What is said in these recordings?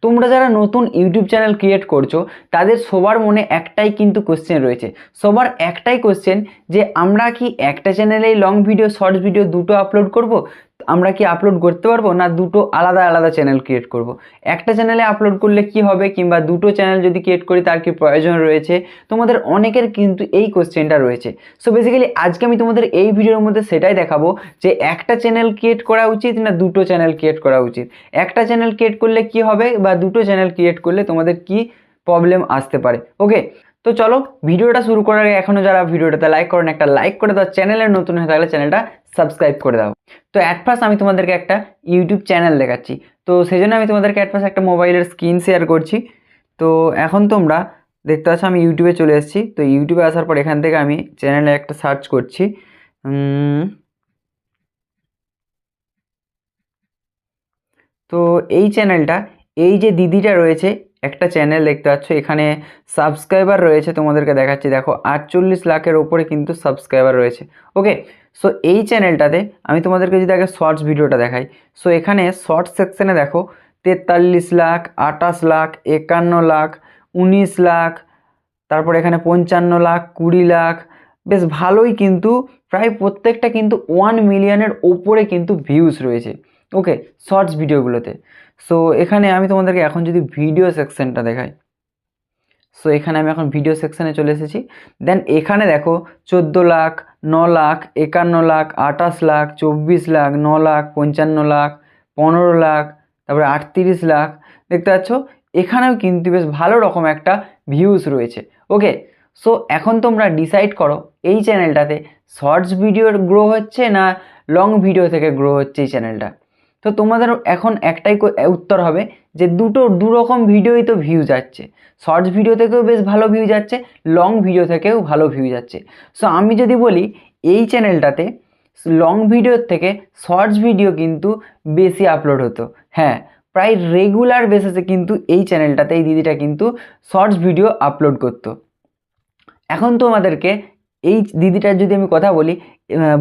তোমরা যারা নতুন ইউটিউব চ্যানেল ক্রিয়েট করছো তাদের সবার মনে একটাই কিন্তু কোশ্চেন রয়েছে, সবার একটাই কোশ্চেন যে আমরা কি একটা চ্যানেলেই লং ভিডিও শর্টস ভিডিও দুটো আপলোড করব, আমরা কি আপলোড করতে পারবো না দুটো আলাদা আলাদা চ্যানেল ক্রিয়েট করব। একটা চ্যানেলে আপলোড করলে কি হবে, কিংবা দুটো চ্যানেল যদি ক্রিয়েট করি তার কি প্রয়োজন রয়েছে, তোমাদের অনেকের কিন্তু এই কোশ্চেনটা রয়েছে। সো বেসিক্যালি আজকে আমি তোমাদের এই ভিডিওর মধ্যে সেটাই দেখাবো যে একটা চ্যানেল ক্রিয়েট করা উচিত না দুটো চ্যানেল ক্রিয়েট করা উচিত, একটা চ্যানেল ক্রিয়েট করলে কি হবে বা দুটো চ্যানেল ক্রিয়েট করলে তোমাদের কি প্রবলেম আসতে পারে। ওকে, তো চলো ভিডিওটা শুরু করার আগে এখনও যারা ভিডিওটাতে লাইক করেন একটা লাইক করে দাও, চ্যানেলে নতুন হয়ে থাকলে চ্যানেলটা সাবস্ক্রাইব করে দাও। তো অ্যাট ফার্স্ট আমি তোমাদেরকে একটা ইউটিউব চ্যানেল দেখাচ্ছি, তো সেই জন্য আমি তোমাদেরকে অ্যাট ফার্স্ট একটা মোবাইলের স্ক্রিন শেয়ার করছি। তো এখন তোমরা দেখতে পাচ্ছ আমি ইউটিউবে চলে এসেছি। তো ইউটিউবে আসার পর এখান থেকে আমি চ্যানেলে একটা সার্চ করছি। তো এই চ্যানেলটা, এই যে দিদিটা রয়েছে একটা চ্যানেল দেখতে পাচ্ছ, এখানে সাবস্ক্রাইবার রয়েছে, তোমাদেরকে দেখাচ্ছি দেখো 48 লাখের ওপরে কিন্তু সাবস্ক্রাইবার রয়েছে। ওকে, সো এই চ্যানেলটাতে আমি তোমাদেরকে যদি আগে শর্টস ভিডিওটা দেখাই, সো এখানে শর্টস সেকশানে দেখো 43 লাখ, 28 লাখ, 51 লাখ, 19 লাখ, তারপর এখানে 55 লাখ, 20 লাখ, বেশ ভালোই কিন্তু প্রায় প্রত্যেকটা কিন্তু 1 মিলিয়নের ওপরে কিন্তু ভিউজ রয়েছে। ওকে, শর্টস ভিডিওগুলোতে। সো এখানে আমি তোমাদেরকে এখন যদি ভিডিও সেকশনটা দেখাই, সো এখানে আমি এখন ভিডিও সেকশানে চলে এসেছি। দেন এখানে দেখো 14 লাখ, 9 লাখ, 51 লাখ, 28 লাখ, 24 লাখ, 9 লাখ, 55 লাখ, 15 লাখ, তারপরে 38 লাখ, দেখতে পাচ্ছ এখানেও কিন্তু বেশ ভালো রকম একটা ভিউজ রয়েছে। ওকে, সো এখন তোমরা ডিসাইড করো এই চ্যানেলটাতে শর্টস ভিডিওর গ্রো হচ্ছে না লং ভিডিও থেকে গ্রো হচ্ছে এই চ্যানেলটা। তো তোমাদের এখন একটাই উত্তর হবে যে দু রকম ভিডিওই তো ভিউ যাচ্ছে, শর্টস ভিডিও থেকেও বেশ ভালো ভিউ যাচ্ছে, লং ভিডিও থেকেও ভালো ভিউ যাচ্ছে। সো আমি যদি বলি এই চ্যানেলটাতে লং ভিডিওর থেকে শর্টস ভিডিও কিন্তু বেশি আপলোড হতো। হ্যাঁ, প্রায় রেগুলার বেসিসে কিন্তু এই চ্যানেলটাতে এই দিদিটা কিন্তু শর্টস ভিডিও আপলোড করতো। এখন তোমাদেরকে এই দিদিটার যদি আমি কথা বলি,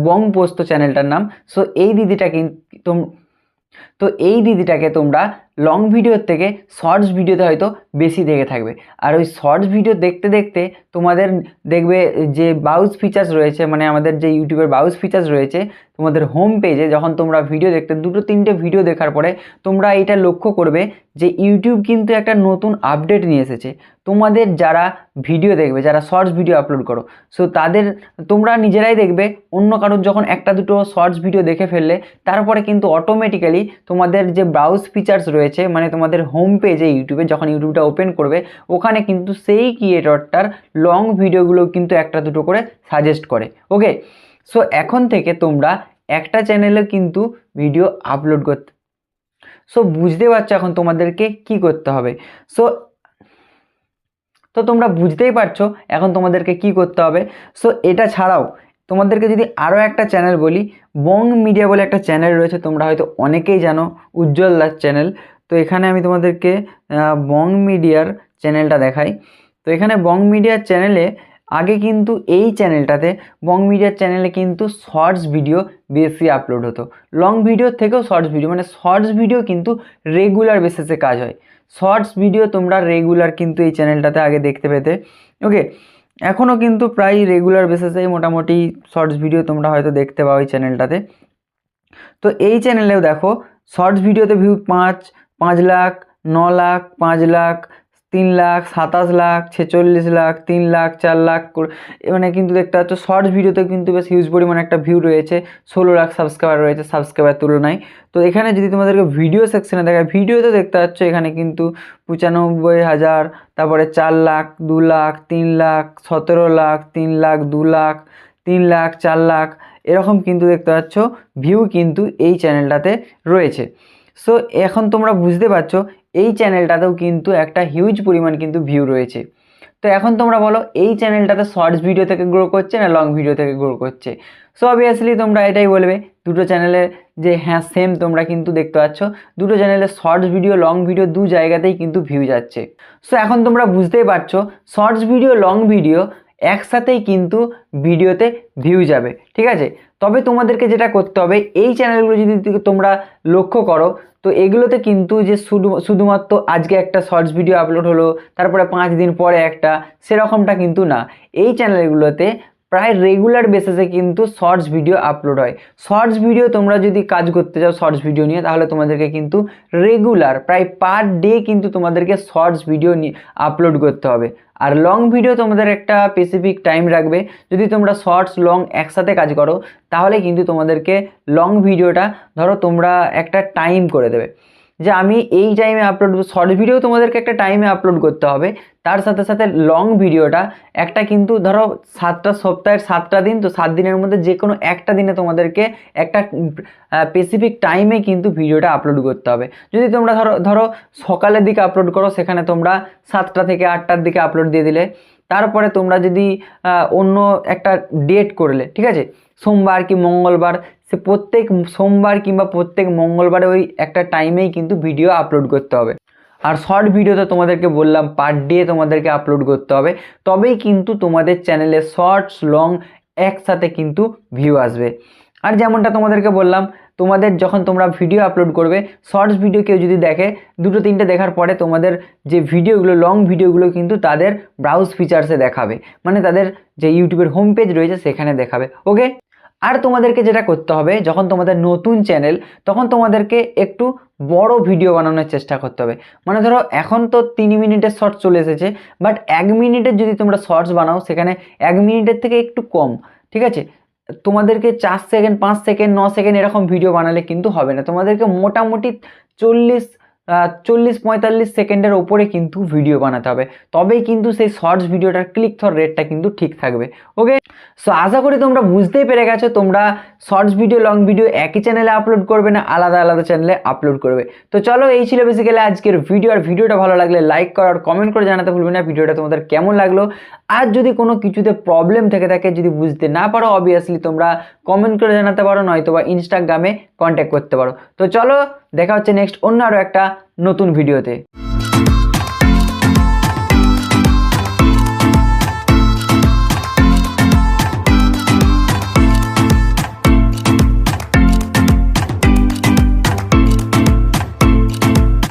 বং পোস্ত চ্যানেলটার নাম। সো এই দিদিটা কিন্তু তো এই দিদিটাকে তোমরা লং ভিডিওর থেকে শর্টস ভিডিওতে হয়তো বেশি দেখে থাকবে। আর ওই শর্টস ভিডিও দেখতে দেখতে তোমাদের দেখবে যে ব্রাউজ ফিচার্স রয়েছে, মানে আমাদের যে ইউটিউবের ব্রাউজ ফিচার্স রয়েছে, তোমাদের হোম পেজে যখন তোমরা ভিডিও দেখতে দুটো তিনটে ভিডিও দেখার পরে তোমরা এটা লক্ষ্য করবে যে ইউটিউব কিন্তু একটা নতুন আপডেট নিয়ে এসেছে। তোমাদের যারা ভিডিও দেখবে, যারা শর্টস ভিডিও আপলোড করো, সো তাদের তোমরা নিজেরাই দেখবে অন্য কারোর যখন একটা দুটো শর্টস ভিডিও দেখে ফেললে তারপরে কিন্তু অটোমেটিক্যালি তোমাদের যে ব্রাউজ ফিচার্স রয়েছে, মানে তোমাদের হোম পেজে ইউটিউবে যখন ইউটিউবটা ওপেন করবে ওখানে কিন্তু সেই ক্রিয়েটরটার লং ভিডিওগুলো কিন্তু একটা দুটো করে সাজেস্ট করে। ওকে, সো এখন থেকে তোমরা একটা চ্যানেলে কিন্তু ভিডিও আপলোড করতে, সো বুঝতে পারছো এখন তোমাদেরকে কি করতে হবে। সো তো তোমরা বুঝতেই পারছো এখন তোমাদেরকে কি করতে হবে। সো এটা ছাড়াও তোমাদেরকে যদি আরও একটা চ্যানেল বলি, বং মিডিয়া বলে একটা চ্যানেল রয়েছে, তোমরা হয়তো অনেকেই জানো, উজ্জ্বল দাস চ্যানেল। তো এখানে আমি তোমাদেরকে বং মিডিয়ার চ্যানেলটা দেখাই। তো এখানে বং মিডিয়ার চ্যানেলে আগে কিন্তু এই চ্যানেলটাতে বং মিডিয়ার চ্যানেলে কিন্তু শর্টস ভিডিও বেশি আপলোড হতো, লং ভিডিওর থেকেও শর্টস ভিডিও, মানে শর্টস ভিডিও কিন্তু রেগুলার বেসিসে কাজ হয়। শর্টস ভিডিও তোমরা রেগুলার কিন্তু এই চ্যানেলটাতে আগে দেখতে পেতে। ওকে, এখনও কিন্তু প্রায় রেগুলার বেসিসেই মোটামুটি শর্টস ভিডিও তোমরা হয়তো দেখতে পাও এই চ্যানেলটাতে। তো এই চ্যানেলেও দেখো শর্টস ভিডিওতে ভিউ 5 লাখ, 9 লাখ, 5 লাখ, 3 লাখ, 27 লাখ, 46 লাখ, 3 লাখ, 4 লাখ মানে কিন্তু দেখতে পাচ্ছ শর্টস ভিডিওতে কিন্তু বেশ হিউজ পরিমাণে একটা ভিউ রয়েছে, 16 লাখ সাবস্ক্রাইবার রয়েছে সাবস্ক্রাইবার তুলনায়। তো এখানে যদি তোমাদেরকে ভিডিও সেকশনে দেখায়, ভিডিওতে দেখতে পাচ্ছ এখানে কিন্তু 95,000, তারপরে 4 লাখ, 2 লাখ, 3 লাখ, 17 লাখ, 3 লাখ, 2 লাখ, 3 লাখ, 4 লাখ, এরকম কিন্তু দেখতে পাচ্ছ ভিউ কিন্তু এই চ্যানেলটাতে রয়েছে। সো এখন তোমরা বুঝতে পারছো এই চ্যানেলটাতেও কিন্তু একটা হিউজ পরিমাণ কিন্তু ভিউ রয়েছে। তো এখন তোমরা বলো এই চ্যানেলটাতে শর্টস ভিডিও থেকে গ্রো করছে না লং ভিডিও থেকে গ্রো করছে। সো অবভিয়াসলি তোমরা এটাই বলবে দুটো চ্যানেলের যে হ্যাঁ সেম, তোমরা কিন্তু দেখতে পাচ্ছ দুটো চ্যানেলের শর্টস ভিডিও লং ভিডিও দু জায়গাতেই কিন্তু ভিউ যাচ্ছে। সো এখন তোমরা বুঝতেই পারছো শর্টস ভিডিও লং ভিডিও একসাথেই কিন্তু ভিডিওতে ভিউ যাবে, ঠিক আছে। তবে তোমাদেরকে যেটা করতে হবে, এই চ্যানেলগুলো যদি তোমরা লক্ষ্য করো, তো এগুলোতে কিন্তু যে শুধুমাত্র আজকে একটা শর্টস ভিডিও আপলোড হলো, তারপরে 5 দিন পরে একটা, সেরকমটা কিন্তু না। এই চ্যানেলগুলোতে প্রায় রেগুলার বেসিসে কিন্তু শর্টস ভিডিও আপলোড হয়। শর্টস ভিডিও তোমরা যদি কাজ করতে চাও শর্টস ভিডিও নিয়ে, তাহলে তোমাদেরকে কিন্তু রেগুলার প্রায় পার ডে কিন্তু তোমাদেরকে শর্টস ভিডিও আপলোড করতে হবে। আর লং ভিডিও তোমাদের একটা স্পেসিফিক টাইম রাখবে। যদি তোমরা শর্টস লং একসাথে কাজ করো, তাহলে কিন্তু তোমাদেরকে লং ভিডিওটা ধরো তোমরা একটা টাইম করে দেবে যে আমি এই টাইমে আপলোড, শর্ট ভিডিও তোমাদেরকে একটা টাইমে আপলোড করতে হবে। তার সাথে সাথে লং ভিডিওটা একটা কিন্তু ধরো 7টা সপ্তাহের 7টা দিন, তো 7 দিনের মধ্যে যে কোনো একটা দিনে তোমাদেরকে একটা স্পেসিফিক টাইমে কিন্তু ভিডিওটা আপলোড করতে হবে। যদি তোমরা ধরো সকালের দিকে আপলোড করো, সেখানে তোমরা 7টা থেকে 8টার দিকে আপলোড দিয়ে দিলে। তারপরে তোমরা যদি অন্য একটা ডেট করলে, ঠিক আছে, সোমবার কি মঙ্গলবার, সে প্রত্যেক সোমবার কিংবা প্রত্যেক মঙ্গলবারে ওই একটা টাইমেই কিন্তু ভিডিও আপলোড করতে হবে। আর শর্ট ভিডিও তো তোমাদেরকে বললাম পার ডে তোমাদেরকে আপলোড করতে হবে, তবেই কিন্তু তোমাদের চ্যানেলে শর্টস লং একসাথে কিন্তু ভিউ আসবে। আর যেমনটা তোমাদেরকে বললাম, তোমাদের যখন তোমরা ভিডিও আপলোড করবে, শর্টস ভিডিও কেউ যদি দেখে 2-3টে দেখার পরে তোমাদের যে ভিডিওগুলো লং ভিডিওগুলো কিন্তু তাদের ব্রাউজ ফিচার্সে দেখাবে, মানে তাদের যে ইউটিউবের হোম পেজ রয়েছে সেখানে দেখাবে। ওকে। আর তোমাদেরকে যেটা করতে হবে, যখন তোমাদের নতুন চ্যানেল, তখন তোমাদেরকে একটু বড় ভিডিও বানানোর চেষ্টা করতে হবে। মানে ধরো এখন তো 3 মিনিটের শর্টস চলে এসেছে, বাট 1 মিনিটের যদি তোমরা শর্টস বানাও, সেখানে 1 মিনিটের থেকে একটু কম, ঠিক আছে, তোমাদেরকে 4 সেকেন্ড 5 সেকেন্ড 9 সেকেন্ড এরকম ভিডিও বানালে কিন্তু হবে না। তোমাদেরকে মোটামুটি 40-45 সেকেন্ডের ওপরে কিন্তু ভিডিও বানাতে হবে, তবেই কিন্তু সেই শর্টস ভিডিওটার ক্লিক থ্রু রেটটা কিন্তু ঠিক থাকবে। ওকে। সো আশা করি তোমরা বুঝতেই পেরে গেছো, তোমরা শর্টস ভিডিও লং ভিডিও একই চ্যানেলে আপলোড করবে না, আলাদা আলাদা চ্যানেলে আপলোড করবে। তো চলো, এই ছিল বেসিক্যালি আজকের ভিডিও। আর ভিডিওটা ভালো লাগলে লাইক করো আর কমেন্ট করে জানাতে ভুলবে না ভিডিওটা তোমাদের কেমন লাগলো। আর যদি কোনো কিছুতে প্রবলেম থেকে থাকে, যদি বুঝতে না পারো, অবভিয়াসলি তোমরা কমেন্ট করে জানাতে পারো, নয়তো বা ইনস্টাগ্রামে কন্ট্যাক্ট করতে পারো। তো চলো, দেখা হচ্ছে নেক্সট অন্য আরও একটা নতুন ভিডিওতে।